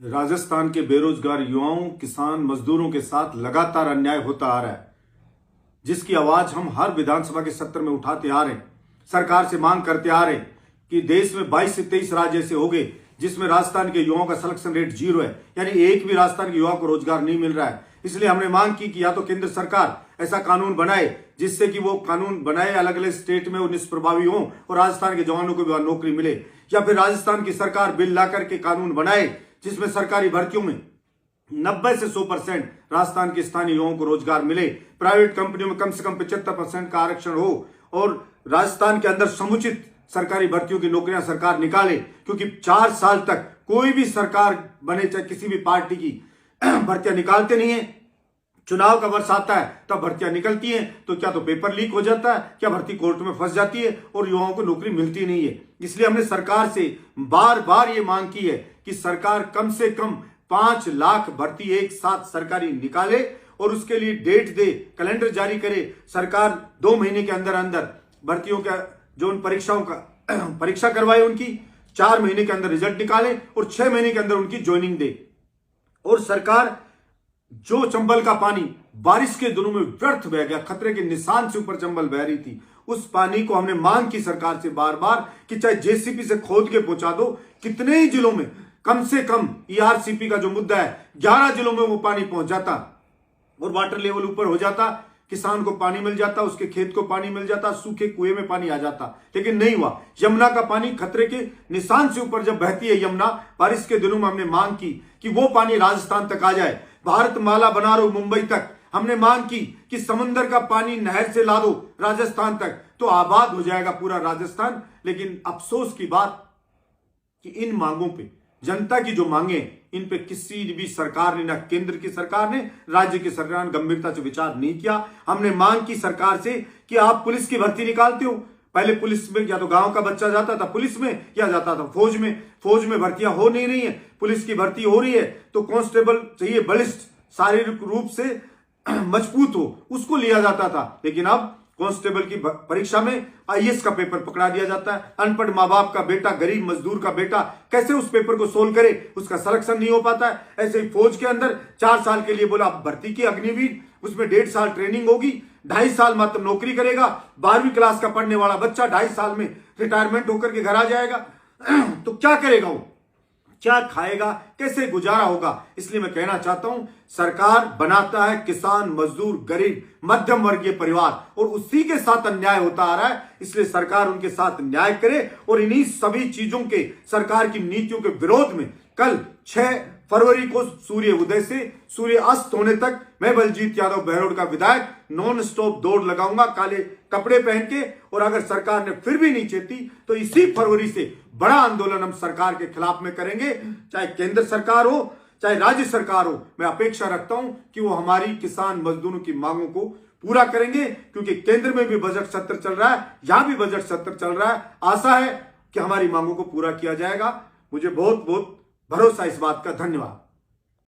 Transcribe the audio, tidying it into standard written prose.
राजस्थान के बेरोजगार युवाओं, किसान, मजदूरों के साथ लगातार अन्याय होता आ रहा है, जिसकी आवाज हम हर विधानसभा के सत्र में उठाते आ रहे हैं। सरकार से मांग करते आ रहे हैं कि देश में 22 से 23 राज्य ऐसे हो गए जिसमें राजस्थान के युवाओं का सिलेक्शन रेट 0 है, यानी एक भी राजस्थान के युवा को रोजगार नहीं मिल रहा है। इसलिए हमने मांग की कि या तो केंद्र सरकार ऐसा कानून बनाए जिससे कि वो कानून बनाए अलग अलग स्टेट में वो निष्प्रभावी हो और राजस्थान के जवानों को भी वहां नौकरी मिले, या फिर राजस्थान की सरकार बिल ला करके कानून बनाए जिसमें सरकारी भर्तियों में 90 से 100% राजस्थान के स्थानीय युवाओं को रोजगार मिले, प्राइवेट कंपनियों में कम से कम 75% का आरक्षण हो और राजस्थान के अंदर समुचित सरकारी भर्तियों की नौकरियां सरकार निकाले। क्योंकि 4 साल तक कोई भी सरकार बने, चाहे किसी भी पार्टी की, भर्तियां निकालते नहीं है। चुनाव का वर्ष आता है तब भर्तियां निकलती हैं तो क्या तो पेपर लीक हो जाता है, क्या भर्ती कोर्ट में फंस जाती है और युवाओं को नौकरी मिलती नहीं है। इसलिए हमने सरकार से बार बार ये मांग की है कि सरकार कम से कम 5 लाख भर्ती एक साथ सरकारी निकाले और उसके लिए डेट दे, कैलेंडर जारी करे। सरकार 2 महीने के अंदर अंदर भर्तियों का जो उन परीक्षाओं का परीक्षा करवाए, उनकी 4 महीने के अंदर रिजल्ट निकाले और 6 महीने के अंदर उनकी ज्वाइनिंग दे। और सरकार जो चंबल का पानी बारिश के दिनों में व्यर्थ बह गया, खतरे के निशान से ऊपर चंबल बह रही थी, उस पानी को हमने मांग की सरकार से बार बार कि चाहे जेसीबी से खोद के पहुंचा दो, कितने ही जिलों में कम से कम ईआरसीपी का जो मुद्दा है 11 जिलों में वो पानी पहुंच जाता और वाटर लेवल ऊपर हो जाता, किसान को पानी मिल जाता, उसके खेत को पानी मिल जाता, सूखे कुएं में पानी आ जाता। लेकिन नहीं हुआ। यमुना का पानी खतरे के निशान से ऊपर जब बहती है यमुना, बारिश के दिनों में हमने मांग की कि वो पानी राजस्थान तक आ जाए, भारतमाला बना रहो मुंबई तक। हमने मांग की कि समुद्र का पानी नहर से ला दो राजस्थान तक, तो आबाद हो जाएगा पूरा राजस्थान। लेकिन अफसोस की बात कि इन मांगों पे, जनता की जो मांगे, इन पे किसी भी सरकार ने, ना केंद्र की सरकार ने, राज्य की सरकार ने गंभीरता से विचार नहीं किया। हमने मांग की सरकार से कि आप पुलिस की भर्ती निकालते हो, पहले पुलिस में या तो गांव का बच्चा जाता था पुलिस में या जाता था फौज में। फौज में भर्तियां हो नहीं रही है, पुलिस की भर्ती हो रही है तो कांस्टेबल चाहिए बलिष्ठ, शारीरिक रूप से मजबूत हो, उसको लिया जाता था। लेकिन अब कांस्टेबल की परीक्षा में आईएएस का पेपर पकड़ा दिया जाता है। अनपढ़ माँ बाप का बेटा, गरीब मजदूर का बेटा कैसे उस पेपर को सोल्व करे, उसका सिलेक्शन नहीं हो पाता है। ऐसे ही फौज के अंदर 4 साल के लिए बोला भर्ती की अग्निवीर, उसमें 1.5 साल ट्रेनिंग होगी, 2.5 साल मात्र नौकरी करेगा। 12वीं क्लास का पढ़ने वाला बच्चा 2.5 साल में रिटायरमेंट होकर के घर आ जाएगा। तो क्या करेगा वो, क्या खाएगा, कैसे गुजारा होगा। इसलिए मैं कहना चाहता हूं, सरकार बनाता है किसान, मजदूर, गरीब, मध्यम वर्गीय परिवार और उसी के साथ अन्याय होता आ रहा है। इसलिए सरकार उनके साथ न्याय करे और इन्हीं सभी चीजों के, सरकार की नीतियों के विरोध में कल 6 फरवरी को सूर्य उदय से सूर्य अस्त होने तक मैं बलजीत यादव बहरोड का विधायक नॉन स्टॉप दौड़ लगाऊंगा काले कपड़े पहन के। और अगर सरकार ने फिर भी नहीं चेती तो इसी फरवरी से बड़ा आंदोलन हम सरकार के खिलाफ में करेंगे, चाहे केंद्र सरकार हो चाहे राज्य सरकार हो। मैं अपेक्षा रखता हूं कि वो हमारी किसान मजदूरों की मांगों को पूरा करेंगे, क्योंकि केंद्र में भी बजट सत्र चल रहा है, यहां भी बजट सत्र चल रहा है। आशा है कि हमारी मांगों को पूरा किया जाएगा। मुझे बहुत बहुत भरोसा इस बात का। धन्यवाद।